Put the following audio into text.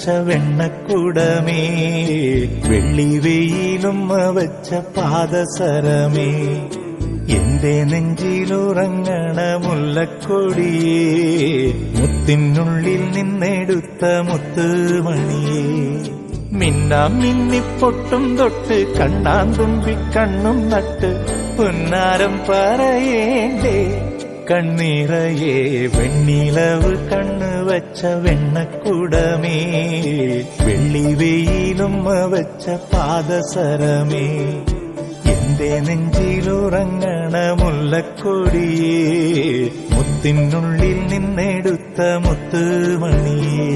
വച്ച വെണ്ണക്കുടമേ, വെള്ളി വെയിലുമ്മ വച്ച പാദസരമേ, എന്റെ നെഞ്ചിലുറങ്ങണ മുല്ലക്കൊടിയേ, മുത്തിനുള്ളിൽ നിന്നെടുത്ത മുത്തുമണിയേ, മിന്നാം മിന്നിപ്പൊട്ടും തൊട്ട് കണ്ണാൻ തുമ്പി കണ്ണും നട്ട് പുന്നാരം പറയേണ്ടേ കണ്ണീറയേ, വെണ്ണിലവ് കണ്ണു വച്ച വെണ്ണക്കുടമേ, വെള്ളി വെയിലുമ്മ വച്ച പാദസരമേ, എന്റെ നെഞ്ചിലുറങ്ങണ മുല്ലക്കൊടിയേ, മുത്തിനുള്ളിൽ നിന്നെടുത്ത മുത്തുമണിയേ.